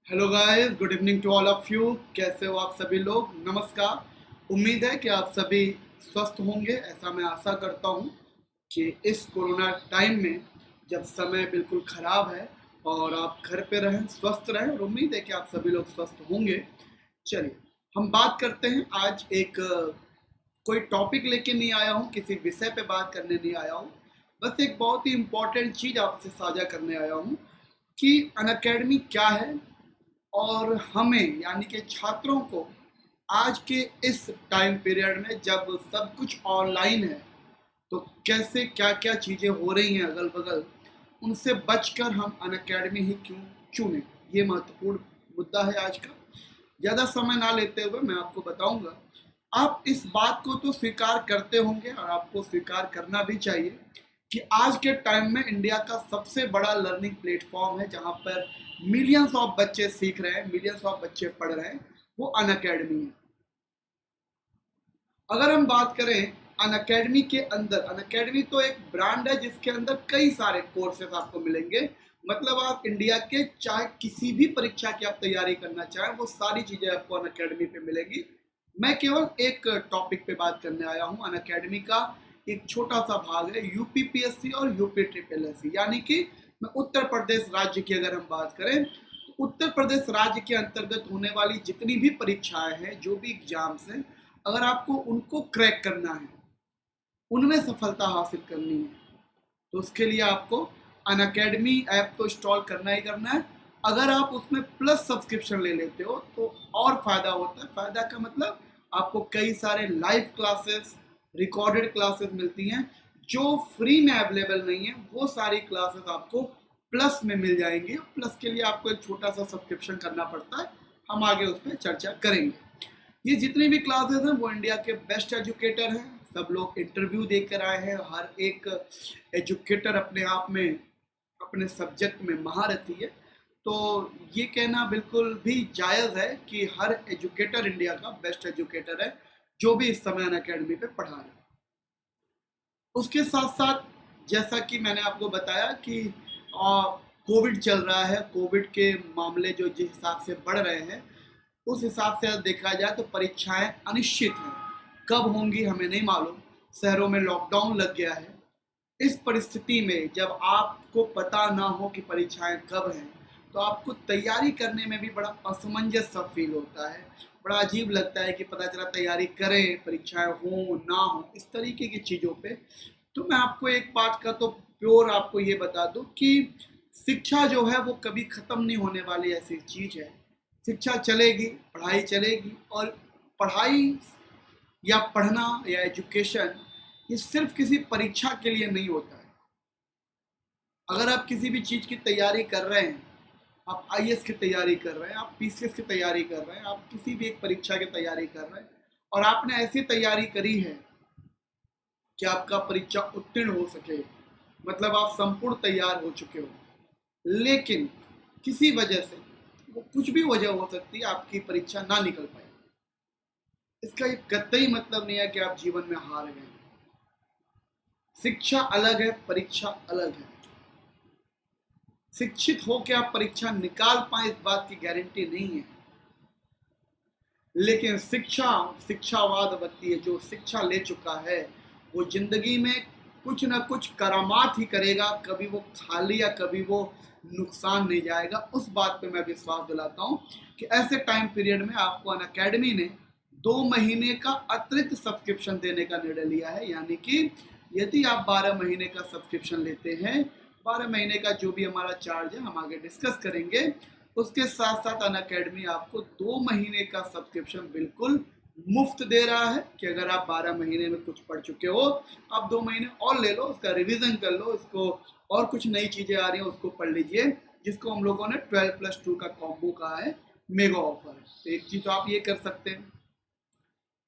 Hello guys, good evening to all of you. कैसे हो आप सभी लोग? नमस्कार। उम्मीद है कि आप सभी स्वस्थ होंगे, ऐसा मैं आशा करता हूँ कि इस कोरोना टाइम में जब समय बिल्कुल ख़राब है और आप घर पे रहें, स्वस्थ रहें, और उम्मीद है कि आप सभी लोग स्वस्थ होंगे। चलिए हम बात करते हैं। आज एक कोई टॉपिक लेके नहीं आया हूँ, किसी विषय पे बात करने नहीं आया हूँ, बस एक बहुत ही इम्पोर्टेंट चीज़ आपसे साझा करने आया हूँ कि अनअकैडमी क्या है और हमें यानी कि छात्रों को आज के इस टाइम पीरियड में जब सब कुछ ऑनलाइन है तो कैसे क्या क्या चीज़ें हो रही हैं अगल बगल, उनसे बचकर हम अनअकैडमी ही क्यों चुनें। ये महत्वपूर्ण मुद्दा है आज का। ज़्यादा समय ना लेते हुए मैं आपको बताऊंगा। आप इस बात को तो स्वीकार करते होंगे और आपको स्वीकार करना भी चाहिए कि आज के टाइम में इंडिया का सबसे बड़ा लर्निंग प्लेटफॉर्म है जहां पर मिलियंस ऑफ बच्चे सीख रहे हैं, मिलियंस ऑफ बच्चे पढ़ रहे हैं, वो अनअकैडमी है। अगर हम बात करें अनअकैडमी के अंदर, अनअकैडमी तो एक ब्रांड है जिसके अंदर कई सारे कोर्सेज आपको मिलेंगे। मतलब आप इंडिया के चाहे किसी भी परीक्षा की आप तैयारी करना चाहें, वो सारी चीजें आपको अनअकैडमी पे मिलेगी। मैं केवल एक टॉपिक पे बात करने आया हूँ। अनअकैडमी का एक छोटा सा भाग है यूपीपीएससी और यूपी ट्रिपल एससी, यानी कि मैं उत्तर प्रदेश राज्य की अगर हम बात करें तो उत्तर प्रदेश राज्य के अंतर्गत होने वाली जितनी भी परीक्षाएं हैं, जो भी एग्जाम्स हैं, अगर आपको उनको क्रैक करना है, उनमें सफलता हासिल करनी है, तो उसके लिए आपको अनअकैडमी ऐप तो इंस्टॉल करना ही करना है। अगर आप उसमें प्लस सब्सक्रिप्शन ले लेते हो तो और फायदा होता है। फायदा का मतलब आपको कई सारे लाइव क्लासेस, रिकॉर्डेड क्लासेस मिलती हैं जो फ्री में अवेलेबल नहीं है। वो सारी क्लासेस आपको प्लस में मिल जाएंगी। प्लस के लिए आपको एक छोटा सा सब्सक्रिप्शन करना पड़ता है। हम आगे उस पर चर्चा करेंगे। ये जितनी भी क्लासेस हैं वो इंडिया के बेस्ट एजुकेटर हैं। सब लोग इंटरव्यू देकर आए हैं। हर एक एजुकेटर अपने आप में, अपने सब्जेक्ट में महारथी है। तो ये कहना बिल्कुल भी जायज़ है कि हर एजुकेटर इंडिया का बेस्ट एजुकेटर है जो भी इस समय अनअकैडमी पे पढ़ा रहे हैं। उसके साथ साथ जैसा कि मैंने आपको बताया कि कोविड चल रहा है, कोविड के मामले जो जिस हिसाब से बढ़ रहे हैं, उस हिसाब से देखा जाए तो परीक्षाएं अनिश्चित हैं। कब होंगी हमें नहीं मालूम। शहरों में लॉकडाउन लग गया है। इस परिस्थिति में जब आपको पता ना हो कि परीक्षाएं कब हैं, तो आपको तैयारी करने में भी बड़ा असमंजस सा फील होता है। बड़ा अजीब लगता है कि पता चला तैयारी करें, परीक्षाएं हो ना हो, इस तरीके की चीज़ों पे। तो मैं आपको एक बात का तो प्योर आपको ये बता दूं कि शिक्षा जो है वो कभी ख़त्म नहीं होने वाली ऐसी चीज़ है। शिक्षा चलेगी, पढ़ाई चलेगी, और पढ़ाई या पढ़ना या एजुकेशन ये सिर्फ किसी परीक्षा के लिए नहीं होता है। अगर आप किसी भी चीज़ की तैयारी कर रहे हैं, आप आईएएस की तैयारी कर रहे हैं, आप पीसीएस की तैयारी कर रहे हैं, आप किसी भी एक परीक्षा की तैयारी कर रहे हैं और आपने ऐसी तैयारी करी है कि आपका परीक्षा उत्तीर्ण हो सके, मतलब आप संपूर्ण तैयार हो चुके हो, लेकिन किसी वजह से, वो कुछ भी वजह हो सकती है, आपकी परीक्षा ना निकल पाए, इसका एक कतई मतलब नहीं है कि आप जीवन में हार गए। शिक्षा अलग है, परीक्षा अलग है। शिक्षित होकर आप परीक्षा निकाल पाए इस बात की गारंटी नहीं है, लेकिन शिक्षा, शिक्षावाद व्यक्ति है जो शिक्षा ले चुका है, वो जिंदगी में कुछ ना कुछ करामात ही करेगा। कभी वो खाली या कभी वो नुकसान नहीं जाएगा। उस बात पे मैं विश्वास दिलाता हूँ कि ऐसे टाइम पीरियड में आपको अनअकैडमी ने 2 महीने का अतिरिक्त सब्सक्रिप्शन देने का निर्णय लिया है। यानी कि यदि आप 12 महीने का सब्सक्रिप्शन लेते हैं, 12 महीने का जो भी हमारा चार्ज है हम आगे डिस्कस करेंगे, उसके साथ साथ अनअकैडमी आपको 2 महीने का सब्सक्रिप्शन बिल्कुल मुफ्त दे रहा है कि अगर आप 12 महीने में कुछ पढ़ चुके हो, आप 2 महीने और ले लो, उसका रिवीजन कर लो, इसको और कुछ नई चीज़ें आ रही हैं उसको पढ़ लीजिए, जिसको हम लोगों ने 12+2 का कॉम्बो कहा है, मेगा ऑफर है। तो एक चीज़ तो आप ये कर सकते हैं।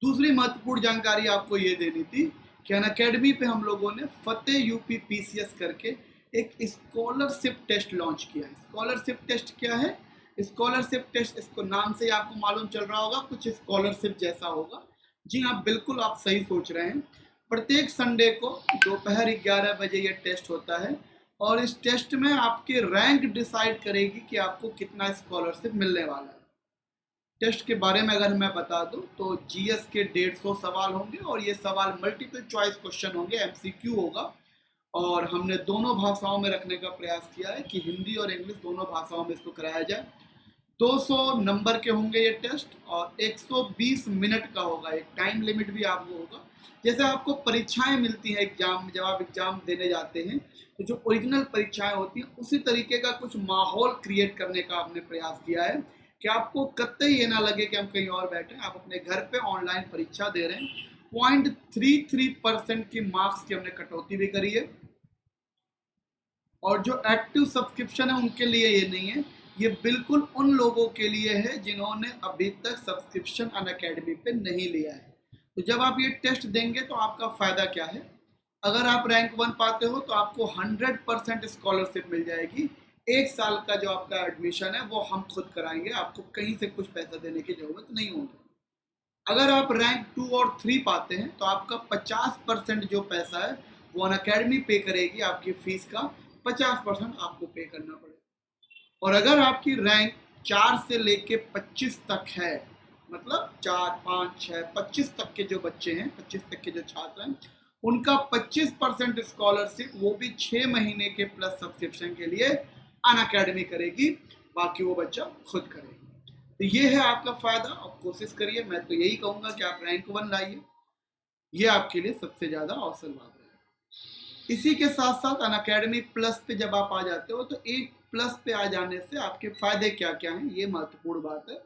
दूसरी महत्वपूर्ण जानकारी आपको ये देनी थी कि अनअकैडमी पे हम लोगों ने फतेह यूपी पीसीएस करके एक स्कॉलरशिप टेस्ट लॉन्च किया है। स्कॉलरशिप टेस्ट क्या है? स्कॉलरशिप टेस्ट, इसको नाम से आपको मालूम चल रहा होगा कुछ स्कॉलरशिप जैसा होगा। जी हाँ, बिल्कुल आप सही सोच रहे हैं। प्रत्येक संडे को दोपहर 11 बजे ये टेस्ट होता है। और इस टेस्ट में आपके रैंक डिसाइड करेगी कि आपको कितना स्कॉलरशिप मिलने वाला है। टेस्ट के बारे में अगर मैं बता दूं तो जीएस के 150 सवाल होंगे और ये सवाल मल्टीपल चॉइस क्वेश्चन होंगे, एमसीक्यू होगा। और हमने दोनों भाषाओं में रखने का प्रयास किया है कि हिंदी और इंग्लिश दोनों भाषाओं में इसको कराया जाए। 200 नंबर के होंगे ये टेस्ट और 120 मिनट का होगा, एक टाइम लिमिट भी आपको होगा। जैसे आपको परीक्षाएं मिलती हैं एग्जाम, जब आप एग्जाम देने जाते हैं तो जो ओरिजिनल परीक्षाएं होती हैं उसी तरीके का कुछ माहौल क्रिएट करने का हमने प्रयास किया है कि आपको कतई ये ना लगे कि हम कहीं और बैठे हैं, आप अपने घर पे ऑनलाइन परीक्षा दे रहे हैं। 0.33% की मार्क्स की हमने कटौती भी करी है। और जो एक्टिव सब्सक्रिप्शन है उनके लिए ये नहीं है, ये बिल्कुल उन लोगों के लिए है जिन्होंने अभी तक सब्सक्रिप्शन अनअकैडमी पे नहीं लिया है। तो जब आप ये टेस्ट देंगे तो आपका फायदा क्या है, अगर आप रैंक 1 पाते हो तो आपको 100% स्कॉलरशिप मिल जाएगी। 1 साल का जो आपका एडमिशन है वो हम खुद कराएंगे, आपको कहीं से कुछ पैसा देने की जरूरत नहीं होगी। अगर आप रैंक 2 और 3 पाते हैं तो आपका 50% जो पैसा है वो अनअकैडमी पे करेगी, आपकी फीस का 50% आपको पे करना पड़ेगा। और अगर आपकी रैंक 4 से लेके 25 तक है, मतलब 4, 5, 6, 25 तक के जो बच्चे हैं, 25 तक के जो छात्र हैं, उनका 25% स्कॉलरशिप वो भी 6 महीने के प्लस सब्सक्रिप्शन के लिए अनअकैडमी करेगी, बाकी वो बच्चा खुद करेगा। तो ये है आपका फायदा, आप कोशिश करिए। मैं तो यही कहूंगा कि आप रैंक 1 लाइए, ये आपके लिए सबसे ज्यादा अवसर बात है। इसी के साथ साथ अनअकैडमी प्लस पे जब आप आ जाते हो तो एक प्लस पे आ जाने से आपके फायदे क्या क्या हैं, ये महत्वपूर्ण बात है।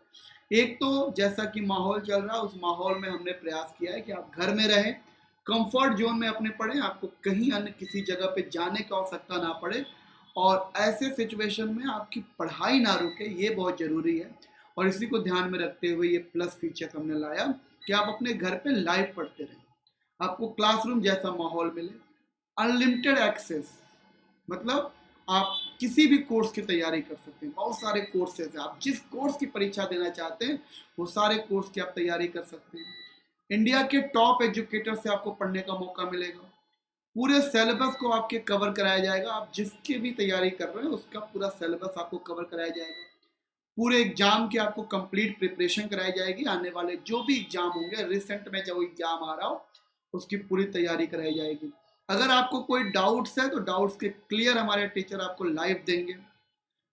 एक तो जैसा कि माहौल चल रहा है उस माहौल में हमने प्रयास किया है कि आप घर में रहें, कंफर्ट जोन में अपने पढ़ें, आपको कहीं अन्य किसी जगह पे जाने की आवश्यकता ना पड़े और ऐसे सिचुएशन में आपकी पढ़ाई ना रुके, ये बहुत जरूरी है। और इसी को ध्यान में रखते हुए ये प्लस फीचर हमने लाया कि आप अपने घर पे लाइव पढ़ते रहें, आपको क्लासरूम जैसा माहौल मिले, अनलिमिटेड एक्सेस, मतलब आप किसी भी कोर्स की तैयारी कर सकते हैं। बहुत सारे कोर्सेज हैं, आप जिस कोर्स की परीक्षा देना चाहते हैं वो सारे कोर्स की आप तैयारी कर सकते हैं। इंडिया के टॉप एजुकेटर से आपको पढ़ने का मौका मिलेगा, पूरे सिलेबस को आपके कवर कराया जाएगा, आप जिसकी भी तैयारी कर रहे हैं उसका पूरा सिलेबस आपको कवर कराया जाएगा। पूरे एग्जाम की आपको कंप्लीट प्रिपरेशन कराई जाएगी, आने वाले जो भी एग्जाम होंगे, रिसेंट में जो एग्जाम आ रहा हो उसकी पूरी तैयारी कराई जाएगी। अगर आपको कोई डाउट्स है तो डाउट्स के क्लियर हमारे टीचर आपको लाइव देंगे,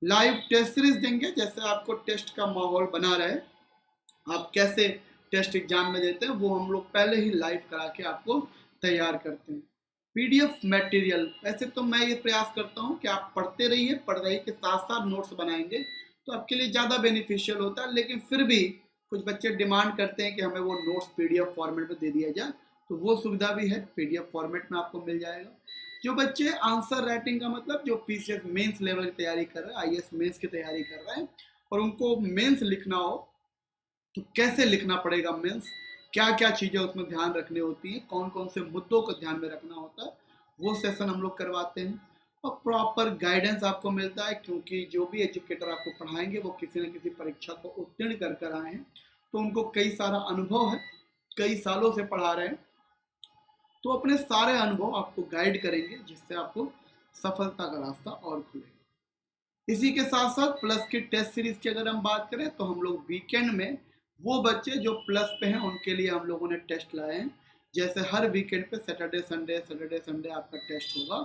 लाइव टेस्ट सीरीज देंगे, जैसे आपको टेस्ट का माहौल बना रहे, आप कैसे टेस्ट एग्जाम में देते हैं वो हम लोग पहले ही लाइव करा के आपको तैयार करते हैं। पीडीएफ मटेरियल, वैसे तो मैं ये प्रयास करता हूँ कि आप पढ़ते रहिए, पढ़ाई के साथ साथ नोट्स बनाएंगे तो आपके लिए ज़्यादा बेनिफिशियल होता है। लेकिन फिर भी कुछ बच्चे डिमांड करते हैं कि हमें वो नोट्स पीडीएफ फॉर्मेट में दे दिया जाए, तो वो सुविधा भी है, पीडीएफ फॉर्मेट में आपको मिल जाएगा। जो बच्चे आंसर राइटिंग का मतलब जो पीसीएस मेंस लेवल की तैयारी कर रहे हैं, आईएएस मेंस की तैयारी कर रहे हैं और उनको मेंस लिखना हो तो कैसे लिखना पड़ेगा मेंस, क्या क्या चीज़ें उसमें ध्यान रखनी होती हैं, कौन कौन से मुद्दों को ध्यान में रखना होता है, वो सेशन हम लोग करवाते हैं। और प्रॉपर गाइडेंस आपको मिलता है, क्योंकि जो भी एजुकेटर आपको पढ़ाएंगे वो किसी न किसी परीक्षा को उत्तीर्ण कर कर आए हैं, तो उनको कई सारा अनुभव है, कई सालों से पढ़ा रहे हैं, तो अपने सारे अनुभव आपको गाइड करेंगे जिससे आपको सफलता का रास्ता और खुलेगा। इसी के साथ साथ प्लस की टेस्ट सीरीज की अगर हम बात करें तो हम लोग वीकेंड में वो बच्चे जो प्लस पे हैं उनके लिए हम लोगों ने टेस्ट लाए हैं। जैसे हर वीकेंड पे सैटरडे संडे आपका टेस्ट होगा।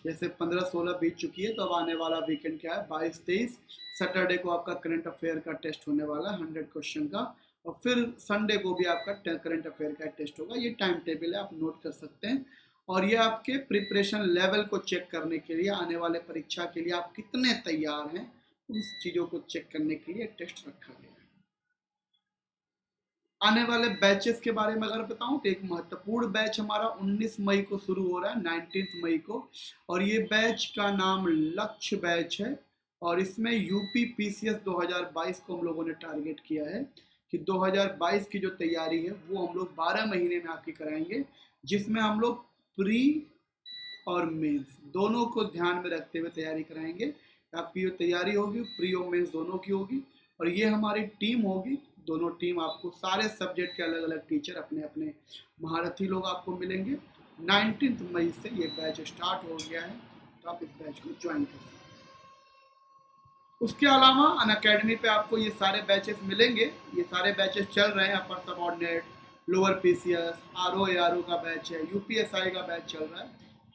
जैसे 15-16 बीत चुकी है तो अब आने वाला वीकेंड क्या है, 22-23 सैटरडे को आपका करंट अफेयर का टेस्ट होने वाला है 100 क्वेश्चन का, और फिर संडे को भी आपका करंट अफेयर का टेस्ट होगा। ये टाइम टेबल है, आप नोट कर सकते हैं। और ये आपके प्रिपरेशन लेवल को चेक करने के लिए, आने वाले परीक्षा के लिए आप कितने तैयार हैं उस चीज़ों को चेक करने के लिए टेस्ट रखा गया है। आने वाले बैचेस के बारे में अगर बताऊं तो एक महत्वपूर्ण बैच हमारा 19 मई को शुरू हो रहा है, 19 मई को, और ये बैच का नाम लक्ष्य बैच है। और इसमें यूपी पीसीएस 2022 को हम लोगों ने टारगेट किया है कि 2022 की जो तैयारी है वो हम लोग 12 महीने में आपकी कराएंगे, जिसमें हम लोग प्री और मेंस दोनों को ध्यान में रखते हुए तैयारी कराएंगे। आपकी जो तैयारी होगी प्री और मेंस दोनों की होगी, और ये हमारी टीम होगी, दोनों टीम आपको सारे सब्जेक्ट के अलग अलग टीचर, अपने अपने महारथी लोग आपको मिलेंगे। 19 मई से ये बैच स्टार्ट हो गया है, तो आप इस बैच को ज्वाइन कर सकते हैं। उसके अलावा अनअकैडमी पे आपको ये सारे बैचेस मिलेंगे। ये सारे बैचेस चल रहे हैं, upper subordinate, lower PCS, RO ARO का बैच है, यूपीएसआई का बैच चल रहा है,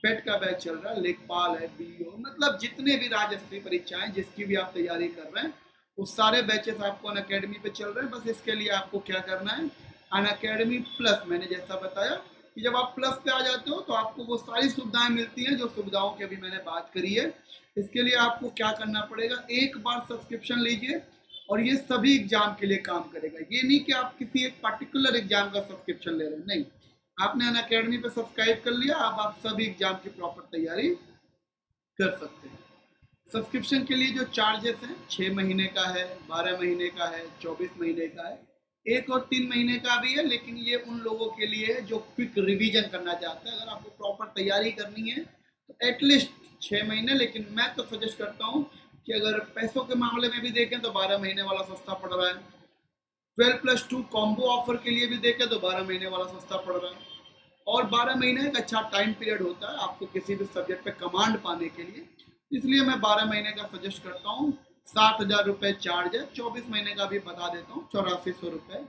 पेट का बैच चल रहा है, लेखपाल है, बीईओ, मतलब जितने भी राज्य स्तरीय परीक्षाएं जिसकी भी आप तैयारी कर रहे हैं वो सारे बैचेस आपको अनअकैडमी पे चल रहे हैं। बस इसके लिए आपको क्या करना है, अनअकैडमी प्लस, मैंने जैसा बताया कि जब आप प्लस पे आ जाते हो तो आपको वो सारी सुविधाएं मिलती हैं जो सुविधाओं की अभी मैंने बात करी है। इसके लिए आपको क्या करना पड़ेगा, एक बार सब्सक्रिप्शन लीजिए और ये सभी एग्जाम के लिए काम करेगा। ये नहीं कि आप किसी एक पर्टिकुलर एग्जाम का सब्सक्रिप्शन ले रहे हैं, नहीं, आपने अनअकैडमी पे सब्सक्राइब कर लिया, अब आप सभी एग्जाम की प्रॉपर तैयारी कर सकते हैं। सब्सक्रिप्शन के लिए जो चार्जेस हैं 6 महीने का है, 12 महीने का है, 24 महीने का है, 1 और 3 महीने का भी है, लेकिन ये उन लोगों के लिए है जो क्विक रिवीजन करना चाहते हैं। अगर आपको प्रॉपर तैयारी करनी है तो एटलीस्ट 6 महीने, लेकिन मैं तो सजेस्ट करता हूँ कि अगर पैसों के मामले में भी देखें तो 12 महीने वाला सस्ता पड़ रहा है। 12+2 कॉम्बो ऑफर के लिए भी देखें तो 12 महीने वाला सस्ता पड़ रहा है। और 12 महीने एक अच्छा टाइम पीरियड होता है आपको किसी भी सब्जेक्ट पे कमांड पाने के लिए, इसलिए मैं 12 महीने का सजेस्ट करता हूँ। 7,000 रुपये चार्ज है, 24 महीने का भी बता देता हूँ, 8400 रुपये।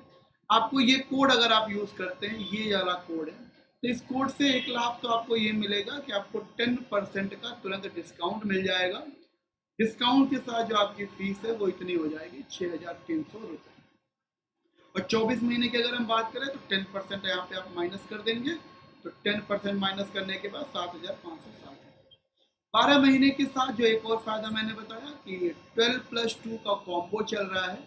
आपको ये कोड अगर आप यूज़ करते हैं, ये वाला कोड है, तो इस कोड से एक लाभ तो आपको ये मिलेगा कि आपको 10% का तुरंत डिस्काउंट मिल जाएगा। डिस्काउंट के साथ जो आपकी फीस है वो इतनी हो जाएगी 6,300 रुपये। और 24 महीने की अगर हम बात करें तो 10% यहाँ पे आप माइनस कर देंगे, तो 10% माइनस करने के बाद 7,560। 12 महीने के साथ जो एक और फायदा मैंने बताया कि 12+2 का कॉम्बो चल रहा है।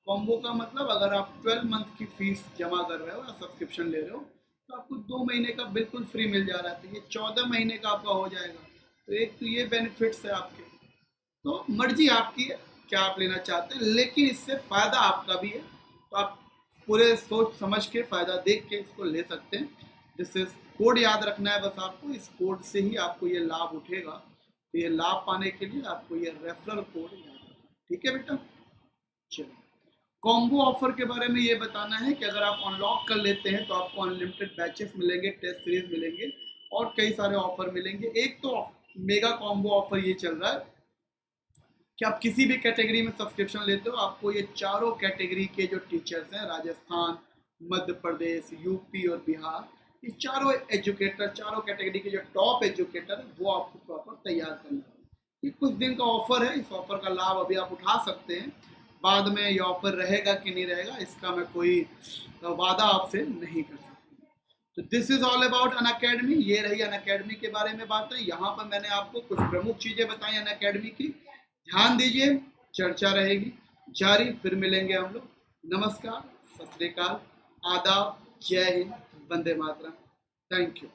कॉम्बो का मतलब अगर आप 12 मंथ की फीस जमा कर रहे हो या सब्सक्रिप्शन ले रहे हो तो आपको 2 महीने का बिल्कुल फ्री मिल जा रहा है, तो ये 14 महीने का आपका हो जाएगा। तो एक तो ये बेनिफिट्स है आपके, तो मर्जी आपकी है क्या आप लेना चाहते हैं, लेकिन इससे फायदा आपका भी है, तो आप पूरे सोच समझ के फायदा देख के इसको ले सकते हैं। जिससे कोड याद रखना है बस आपको, इस कोड से ही आपको ये लाभ उठेगा। तो ये लाभ पाने के लिए आपको ये रेफरल कोड याद रखना, ठीक है बेटा। चलो, कॉम्बो ऑफर के बारे में ये बताना है कि अगर आप अनलॉक कर लेते हैं तो आपको अनलिमिटेड बैचेस मिलेंगे, टेस्ट सीरीज मिलेंगे और कई सारे ऑफर मिलेंगे। एक तो मेगा कॉम्बो ऑफर ये चल रहा है कि आप किसी भी कैटेगरी में सब्सक्रिप्शन लेते हो, आपको ये चारों कैटेगरी के जो टीचर्स हैं, राजस्थान, मध्य प्रदेश, यूपी और बिहार, ये चारों एजुकेटर, चारों कैटेगरी के जो टॉप एजुकेटर हैं वो आपको प्रॉपर तैयार करना है। ये कुछ दिन का ऑफर है, इस ऑफर का लाभ अभी आप उठा सकते हैं। बाद में ये ऑफर रहेगा कि नहीं रहेगा इसका मैं कोई वादा आपसे नहीं कर सकता। तो this is all about Unacademy. ये रही अनअकैडमी के बारे में बात है। यहाँ पर मैंने आपको कुछ प्रमुख चीजें बताई अनअकैडमी की, ध्यान दीजिए, चर्चा रहेगी जारी, फिर मिलेंगे हम लोग। नमस्कार, सत श्री अकाल, आदाब, जय हिंद, वंदे मातरम, थैंक यू।